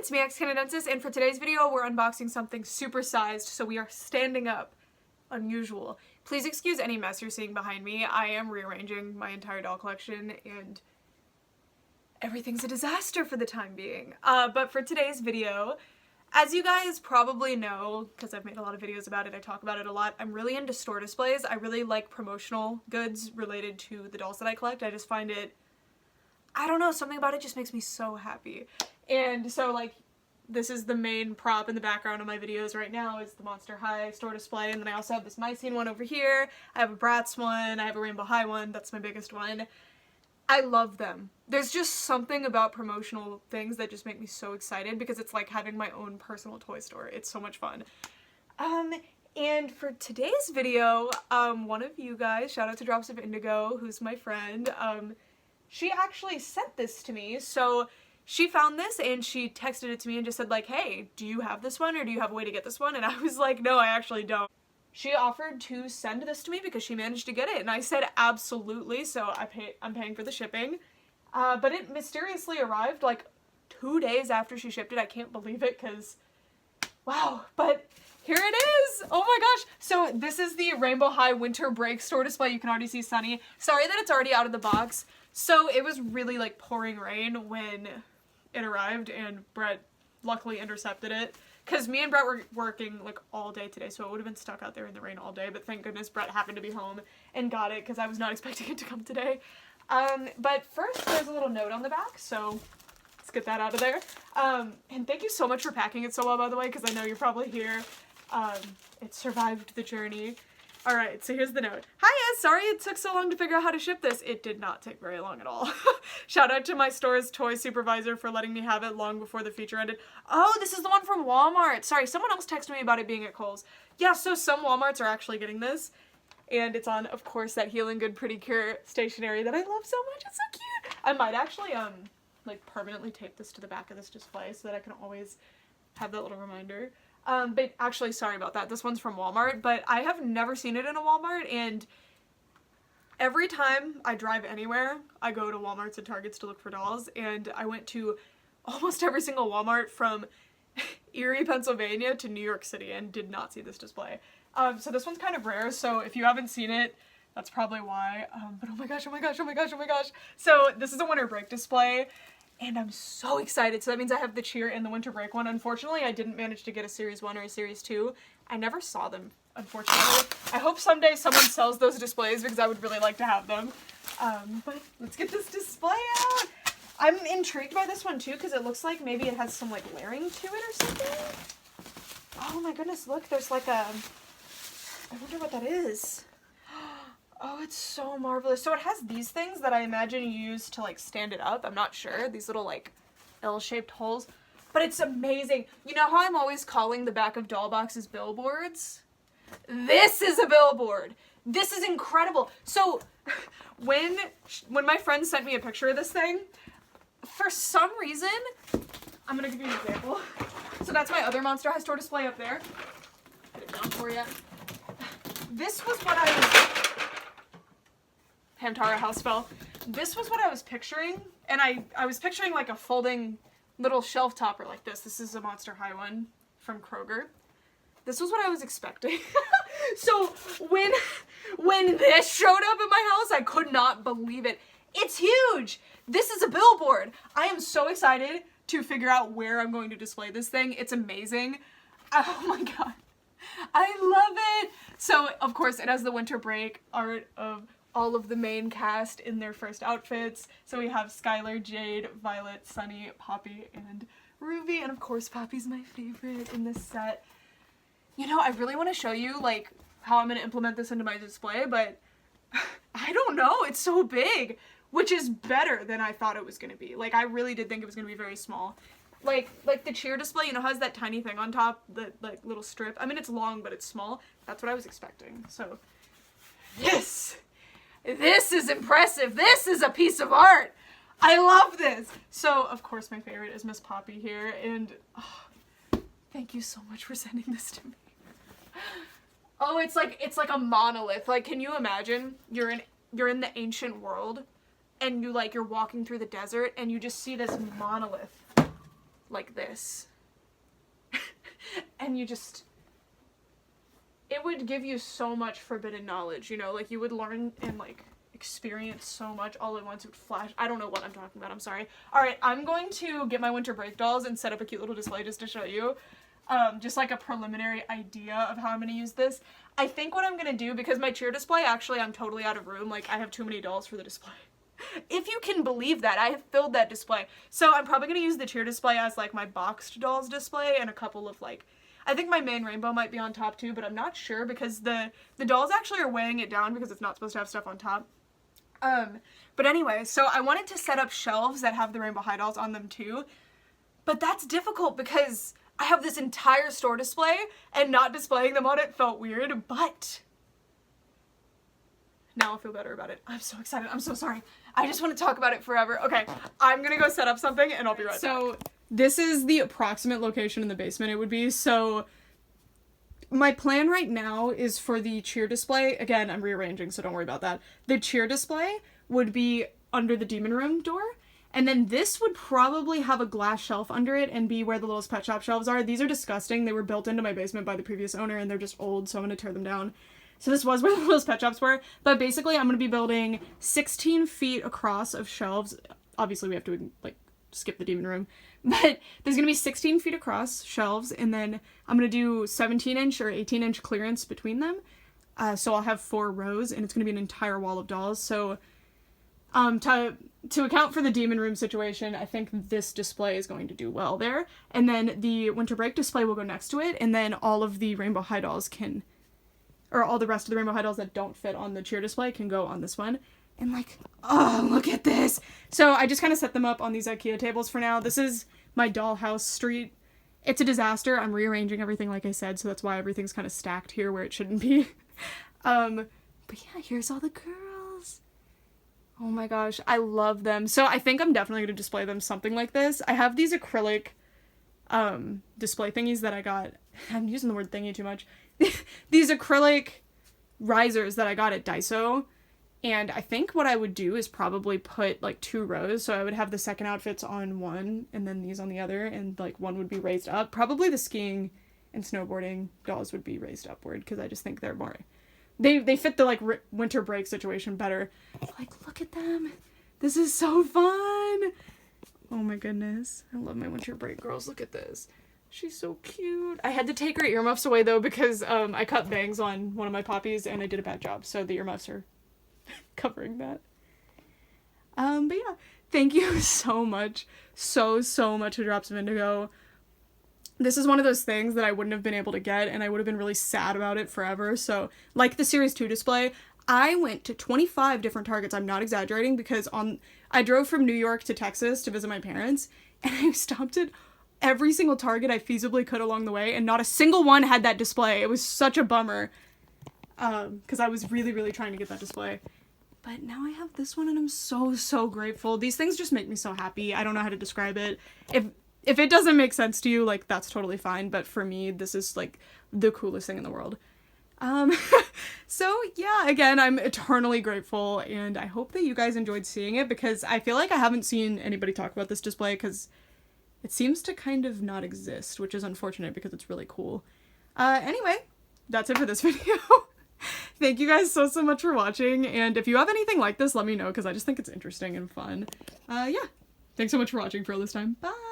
it's me, xCanadensis, and for today's video, we're unboxing something super-sized, so we are standing up. Unusual. Please excuse any mess you're seeing behind me. I am rearranging my entire doll collection, and everything's a disaster for the time being. But for today's video, as you guys probably know, because I've made a lot of videos about it, I talk about it a lot, I'm really into store displays. I really like promotional goods related to the dolls that I collect. I just find it, I don't know, something about it just makes me so happy. And so, like, this is the main prop in the background of my videos right now is the Monster High store display, and then I also have this My Scene one over here. I have a Bratz one, I have a Rainbow High one, that's my biggest one. I love them. There's just something about promotional things that just make me so excited because it's like having my own personal toy store. It's so much fun. And for today's video, one of you guys, shout out to Drops of Indigo, who's my friend, she actually sent this to me. So she found this and she texted it to me and just said like, hey, do you have this one or do you have a way to get this one? And I was like, no, I actually don't. She offered to send this to me because she managed to get it, and I said absolutely, so I'm paying for the shipping. But it mysteriously arrived like 2 days after she shipped it. I can't believe it because, wow, but here it is! Oh my gosh! So this is the Rainbow High Winter Break store display. You can already see Sunny. Sorry that it's already out of the box. So it was really like pouring rain when it arrived, and Brett luckily intercepted it. Because me and Brett were working like all day today, so it would have been stuck out there in the rain all day, but thank goodness Brett happened to be home and got it because I was not expecting it to come today. But first there's a little note on the back, so let's get that out of there. And thank you so much for packing it so well, by the way, because I know you're probably here. It survived the journey. Alright, so here's the note. Hiya, sorry it took so long to figure out how to ship this. It did not take very long at all. Shout out to my store's toy supervisor for letting me have it long before the feature ended. Oh, this is the one from Walmart. Sorry, someone else texted me about it being at Kohl's. Yeah, so some Walmarts are actually getting this. And it's on, of course, that Healing Good Pretty Cure stationery that I love so much. It's so cute. I might actually, like permanently tape this to the back of this display so that I can always have that little reminder. But actually, sorry about that. This one's from Walmart, but I have never seen it in a Walmart, and every time I drive anywhere, I go to Walmarts and Targets to look for dolls, and I went to almost every single Walmart from Erie, Pennsylvania to New York City and did not see this display. So this one's kind of rare, so if you haven't seen it, that's probably why. But oh my gosh, oh my gosh, oh my gosh, oh my gosh. So this is a winter break display. And I'm so excited. So that means I have the Cheer and the Winter Break one. Unfortunately, I didn't manage to get a Series 1 or a Series 2. I never saw them, unfortunately. I hope someday someone sells those displays because I would really like to have them. But let's get this display out. I'm intrigued by this one too because it looks like maybe it has some like layering to it or something. Oh my goodness, look, there's like a, I wonder what that is. Oh, it's so marvelous. So it has these things that I imagine you use to like stand it up. I'm not sure. These little like L-shaped holes. But it's amazing. You know how I'm always calling the back of doll boxes billboards? This is a billboard. This is incredible. So when my friend sent me a picture of this thing, for some reason, I'm going to give you an example. So that's my other Monster High store display up there. Put it down for you. This was what I was... Hamtaro house fell. This was what I was picturing, and I was picturing like a folding little shelf topper like this. This is a Monster High one from Kroger. This was what I was expecting. So when this showed up in my house, I could not believe it. It's huge! This is a billboard! I am so excited to figure out where I'm going to display this thing. It's amazing. Oh my god. I love it! So, of course, it has the winter break art of all of the main cast in their first outfits. So we have Skylar, Jade, Violet, Sunny, Poppy, and Ruby. And of course, Poppy's my favorite in this set. You know, I really want to show you, like, how I'm going to implement this into my display, but I don't know. It's so big, which is better than I thought it was going to be. Like, I really did think it was going to be very small. Like the Cheer display, you know, has that tiny thing on top, that, like, little strip. I mean, it's long, but it's small. That's what I was expecting. So, yes! This is impressive. This is a piece of art. I love this. So, of course, my favorite is Miss Poppy here, and oh, thank you so much for sending this to me. Oh, it's like a monolith. Like, can you imagine you're in the ancient world, and you're walking through the desert, and you just see this monolith like this. And you just, it would give you so much forbidden knowledge, you know, like you would learn and like experience so much all at once. It would flash. I don't know what I'm talking about, I'm sorry. Alright, I'm going to get my winter break dolls and set up a cute little display just to show you. Just like a preliminary idea of how I'm going to use this. I think what I'm going to do, because my cheer display, actually I'm totally out of room, like I have too many dolls for the display. If you can believe that, I have filled that display. So I'm probably going to use the cheer display as like my boxed dolls display and a couple of like, I think my main rainbow might be on top too, but I'm not sure because the dolls actually are weighing it down because it's not supposed to have stuff on top. But anyway, so I wanted to set up shelves that have the Rainbow High dolls on them too, but that's difficult because I have this entire store display and not displaying them on it felt weird, but now I'll feel better about it. I'm so excited. I'm so sorry. I just want to talk about it forever. Okay, I'm gonna go set up something and I'll be right back. So this is the approximate location in the basement it would be. So my plan right now is for the cheer display, again, I'm rearranging, so don't worry about that. The cheer display would be under the demon room door, and then this would probably have a glass shelf under it and be where the Littlest Pet Shop shelves are. These are disgusting. They were built into my basement by the previous owner, and they're just old, so I'm gonna tear them down. So this was where the Littlest Pet Shops were, but basically I'm gonna be building 16 feet across of shelves. Obviously we have to, like, skip the demon room, but there's gonna be 16 feet across shelves, and then I'm gonna do 17-inch or 18-inch clearance between them. So I'll have 4 rows, and it's gonna be an entire wall of dolls. So to account for the demon room situation, I think this display is going to do well there. And then the winter break display will go next to it, and then all of the Rainbow High dolls can, or all the rest of the Rainbow High dolls that don't fit on the cheer display can go on this one. And like, oh, look at this. So I just kind of set them up on these IKEA tables for now. This is my dollhouse street. It's a disaster. I'm rearranging everything, like I said, so that's why everything's kind of stacked here where it shouldn't be. But yeah, here's all the girls. Oh my gosh, I love them. So I think I'm definitely going to display them something like this. I have these acrylic display thingies that I got. I'm using the word thingy too much. These acrylic risers that I got at Daiso. And I think what I would do is probably put like 2 rows. So I would have the second outfits on one and then these on the other, and like one would be raised up. Probably the skiing and snowboarding dolls would be raised upward because I just think they're more, they fit the like winter break situation better. Like, look at them. This is so fun. Oh my goodness. I love my winter break girls. Look at this. She's so cute. I had to take her earmuffs away though because I cut bangs on one of my poppies and I did a bad job. So the earmuffs are covering that. But yeah, thank you so much to Drops of Indigo. This is one of those things that I wouldn't have been able to get, and I would have been really sad about it forever. So like the Series 2 display, I went to 25 different Targets. I'm not exaggerating, because I drove from New York to Texas to visit my parents, and I stopped at every single Target I feasibly could along the way, and not a single one had that display. It was such a bummer, because I was really, really trying to get that display. But now I have this one, and I'm so grateful. These things just make me so happy. I don't know how to describe it. If it doesn't make sense to you, like, that's totally fine. But for me, this is, like, the coolest thing in the world. So, yeah, again, I'm eternally grateful. And I hope that you guys enjoyed seeing it, because I feel like I haven't seen anybody talk about this display, because it seems to kind of not exist, which is unfortunate because it's really cool. Anyway, that's it for this video. Thank you guys so much for watching, and if you have anything like this, let me know, because I just think it's interesting and fun. Yeah, thanks so much for watching for all this time. Bye!